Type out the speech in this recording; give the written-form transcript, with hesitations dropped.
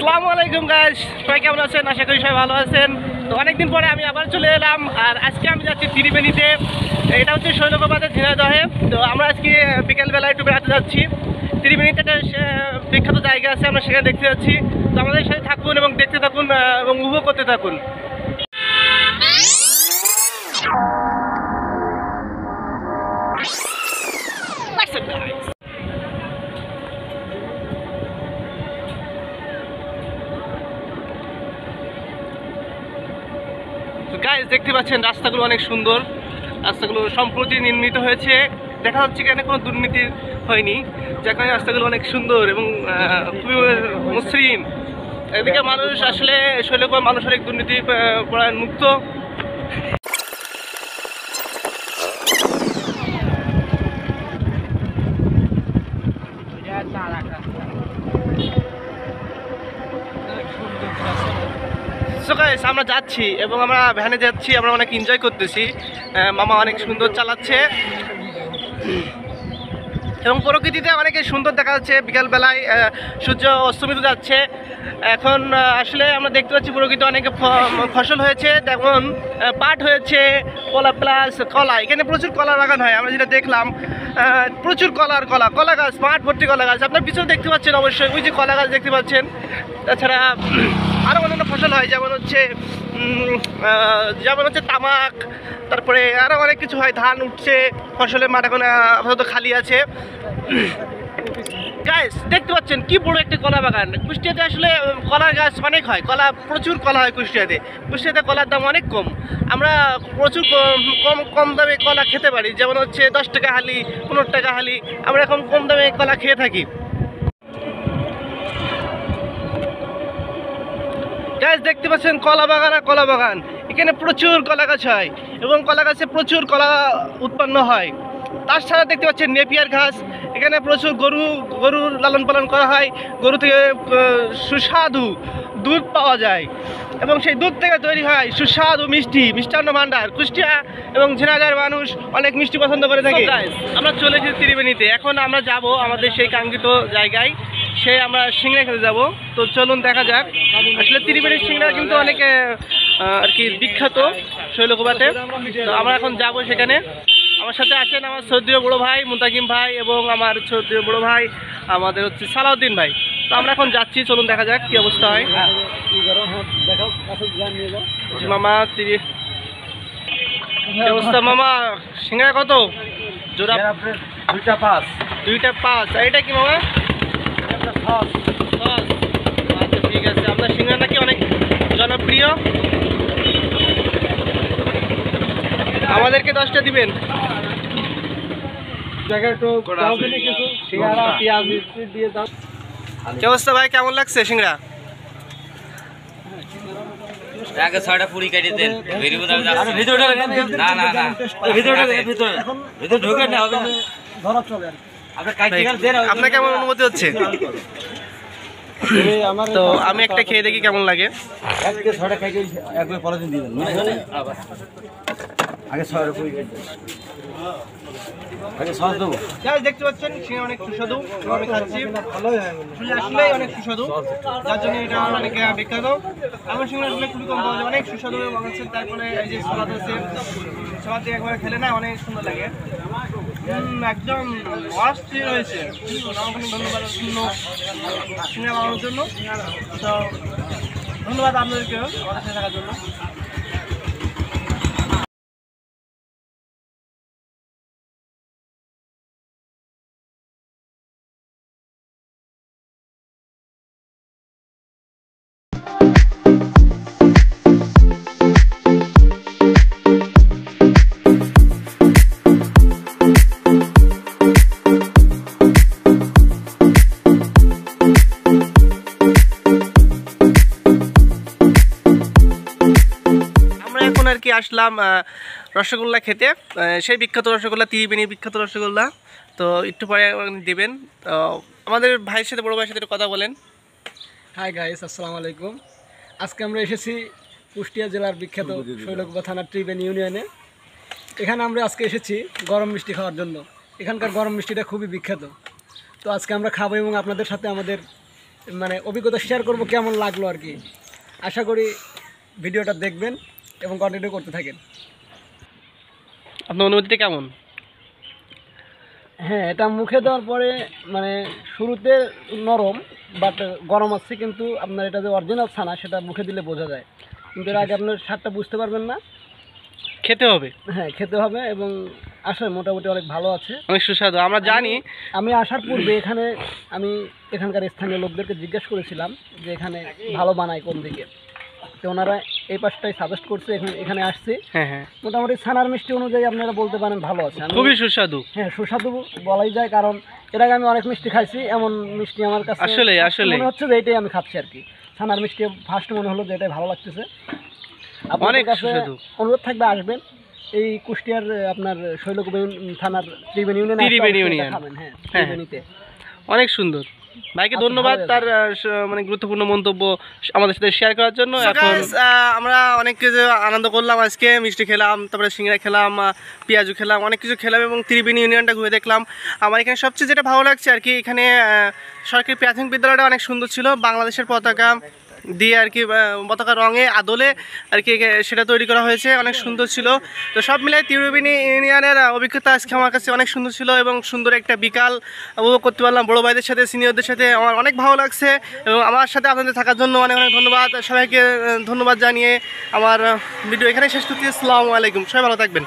আসসালামু আলাইকুম গাইস, সবাই কেমন আছেন? আশা করি সবাই ভালো আছেন। তো অনেকদিন পরে আমি আবার চলে এলাম, আর আজকে আমি যাচ্ছি ত্রিবেণীতে। এটা হচ্ছে শৈলকুপাতে ঝিনাইদহে। তো আমরা আজকে বিকেলবেলা একটু বেড়াতে যাচ্ছি। ত্রিবেণীতে একটা বিখ্যাত জায়গা আছে, আমরা সেখানে দেখতে যাচ্ছি। তো আমাদের সাথে থাকুন এবং দেখতে থাকুন এবং উপভোগ করতে থাকুন। গাইস, দেখতে পাচ্ছেন রাস্তাগুলো অনেক সুন্দর। রাস্তাগুলো সম্প্রতি নির্মিত হয়েছে, দেখা যাচ্ছে এখানে কোনো দুর্নীতি হয়নি, যার কারণে রাস্তাগুলো অনেক সুন্দর এবং খুবই মসৃণ। এদিকে মানুষ আসলে শৈলকুপা মানুষ অনেক দুর্নীতি পরায়ণ মুক্ত। আমরা যাচ্ছি এবং আমরা ভ্যানে যাচ্ছি, আমরা অনেক এনজয় করতেছি। মামা অনেক সুন্দর চালাচ্ছে এবং প্রকৃতিতে অনেক সুন্দর দেখা যাচ্ছে। বিকালবেলায় সূর্য অস্তমিত যাচ্ছে। এখন আসলে আমরা দেখতে পাচ্ছি প্রকৃতি অনেক ফসল হয়েছে, যেমন পাট হয়েছে, কলা প্লাস কলা। এখানে প্রচুর কলা বাগান হয়, আমরা যেটা দেখলাম। প্রচুর কলা গাছ, মাঠ ভর্তি কলা গাছ। আপনার পিছনে দেখতে পাচ্ছেন অবশ্যই, ওই যে কলা গাছ দেখতে পাচ্ছেন। তাছাড়া আরও অন্যান্য ফসল হয়, যেমন হচ্ছে তামাক, তারপরে আরও অনেক কিছু হয়। ধান উঠছে, ফসলের মাঠ এখন আপাতত খালি আছে। গাইস, দেখতে পাচ্ছেন কি বড় একটা কলা বাগান। কুষ্টিয়াতে আসলে কলার গাছ অনেক হয়, প্রচুর কলা হয় কুষ্টিয়াতে। কলার দাম অনেক কম। আমরা প্রচুর কম দামে কলা খেতে পারি, যেমন হচ্ছে 10 টাকা হালি, 15 টাকা হালি। আমরা এখন কম দামে কলা খেয়ে থাকি। গাইস, দেখতে পাচ্ছেন কলা বাগান আর কলা বাগান। এখানে প্রচুর কলা গাছ হয় এবং কলা গাছে প্রচুর কলা উৎপন্ন হয়। তাছাড়া দেখতে পাচ্ছেন নেপিয়ার ঘাস। এখানে প্রচুর গরুর লালন পালন করা হয়। গরু থেকে সুস্বাদু দুধ পাওয়া যায় এবং সেই দুধ থেকে তৈরি হয় সুস্বাদু মিষ্টান্ন ভাণ্ডার। কুষ্টিয়া এবং ঝিনাইদহের মানুষ অনেক মিষ্টি পছন্দ করে থাকে। আমরা চলে এসেছি ত্রিবেণীতে। এখন আমরা যাব আমাদের সেই কাঙ্ক্ষিত জায়গায়, আমরা সিংড়া খেতে যাব। তো চলুন দেখা যাক। আসলে ত্রিবেণীর সিংড়া কিন্তু অনেক আর কি বিখ্যাত শৈলকুপাতে। তো আমরা এখন যাব সেখানে। আমার সাথে আছেন আমার শ্রদ্ধেয় বড় ভাই মুন্তাকিম ভাই এবং আমার শ্রদ্ধেয় বড় ভাই আমাদের হচ্ছে সালাউদ্দিন ভাই। তো আমরা এখন যাচ্ছি, চলুন দেখা যাক কি অবস্থা হয়। মামা কি অবস্থা? মামা, সিংড়া কত জোড়া? 2টা 5। 2টা 5। আর এটা কি মামা? আচ্ছা, ঠিক আছে। আপনার সিংড়া নাকি অনেক জনপ্রিয়, আমাদেরকে 10টা দিবেন। কি অবস্থা ভাই, কেমন লাগছে সিংড়া? আগে 6টা পুরি কেটে দেন। ভিতরে ঢোকে না, হবে ধরা চলে। আপনার কেমন অনুমতি হচ্ছে? তো আমি একটা খেয়ে দেখি কেমন লাগে। দেখতে পাচ্ছেন অনেক সুস্বাদু, আমি খাচ্ছি। আসলে অনেক সুস্বাদু, যার জন্য এটা অনেক বিখ্যাত। আমার সঙ্গে আসলে খুবই কম পাওয়া যায়, অনেক সুস্বাদু বানাচ্ছে। তারপরে এই যে সালাদ আছে, সালাদ দিয়ে একবার খেলে না অনেক সুন্দর লাগে, একদম অস্থির হয়েছে। আমাকে ধন্যবাদ সিংড়া বানানোর জন্য। তো ধন্যবাদ আপনাদেরকেও আমাদের সাথে থাকার জন্য। আসলাম রসগোল্লা খেতে, সেই বিখ্যাত রসগোল্লা, ত্রিবেণীর বিখ্যাত রসগোল্লা। তো একটু পরে দিবেন। তো আমাদের ভাইয়ের সাথে, বড় ভাইয়ের সাথে একটু কথা বলেন। হাই গাইস, আসসালামু আলাইকুম। আজকে আমরা এসেছি কুষ্টিয়া জেলার বিখ্যাত শৈলকুপা থানার ত্রিবেণী ইউনিয়নে। এখানে আমরা আজকে এসেছি গরম মিষ্টি খাওয়ার জন্য। এখানকার গরম মিষ্টিটা খুবই বিখ্যাত। তো আজকে আমরা খাবো এবং আপনাদের সাথে আমাদের মানে অভিজ্ঞতা শেয়ার করব কেমন লাগলো আর কি। আশা করি ভিডিওটা দেখবেন এবং কন্টিনিউ করতে থাকেন। আপনার অনুভূতিটা কেমন? হ্যাঁ, এটা মুখে দেওয়ার পরে মানে শুরুতে নরম বাট গরম আছে, কিন্তু আপনার এটা যে অরিজিনাল ছানা সেটা মুখে দিলে বোঝা যায়, কিন্তু এর আগে আপনার স্বাদটা বুঝতে পারবেন না। খেতে হবে। হ্যাঁ, খেতে হবে এবং আসলে মোটামুটি অনেক ভালো আছে, অনেক সুস্বাদু। আমরা জানি আমি আসার পূর্বে আমি এখানকার স্থানীয় লোকদেরকে জিজ্ঞেস করেছিলাম যে এখানে ভালো বানায় কোন দিকে, তো ওনারা এই পাশটাই সাজেস্ট করছে, এখানে আসছি। হ্যাঁ, মোটামুটি ছানার মিষ্টি অনুযায়ী আপনারা বলতে পারেন ভালো আছে। খুবই সুস্বাদু। হ্যাঁ, সুস্বাদু বলাই যায়, কারণ এর আগে আমি অনেক মিষ্টি খাইছি, এমন মিষ্টি আমার কাছে আসলে মনে হচ্ছে যে এটাই আমি খাচ্ছি আর কি। ছানার মিষ্টি ফার্স্ট মনে হলো যে এটাই ভালো লাগতেছে। অনেক আপনাদের কাছে সুস্বাদু। অনুরোধ থাকবে, আসবেন এই কুষ্টিয়ার আপনার শৈলকুপা থানার ত্রিবেণী ইউনিয়নে খাবেন। হ্যাঁ, ত্রিবেণীতে। অনেক সুন্দর। ভাইকে আচ্ছা, ধন্যবাদ ভালো তার মানে গুরুত্বপূর্ণ মন্তব্য আমাদের সাথে শেয়ার করার জন্য। এখন আমরা অনেক কিছু আনন্দ করলাম, আজকে মিষ্টি খেলাম, তারপরে সিঙ্গারা খেলাম, পেঁয়াজু খেলাম, অনেক কিছু খেলাম এবং ত্রিবেণী ইউনিয়নটা ঘুরে দেখলাম। আমার এখানে সবচেয়ে যেটা ভালো লাগছে আর কি, এখানে সরকারি প্রাথমিক বিদ্যালয়টা অনেক সুন্দর ছিল, বাংলাদেশের পতাকা দিয়ে আর কি, পতাকা রঙে আদলে আর কি সেটা তৈরি করা হয়েছে, অনেক সুন্দর ছিল। তো সব মিলিয়ে ত্রিবেণী ইউনিয়নের অভিজ্ঞতা আজকে আমার কাছে অনেক সুন্দর ছিল এবং সুন্দর একটা বিকাল উপভোগ করতে পারলাম বড়ো ভাইদের সাথে, সিনিয়রদের সাথে। আমার অনেক ভালো লাগছে এবং আমার সাথে আপনাদের থাকার জন্য অনেক অনেক ধন্যবাদ। সবাইকে ধন্যবাদ জানিয়ে আমার ভিডিও এখানে শেষ করছি। আসসালামু আলাইকুম, সবাই ভালো থাকবেন।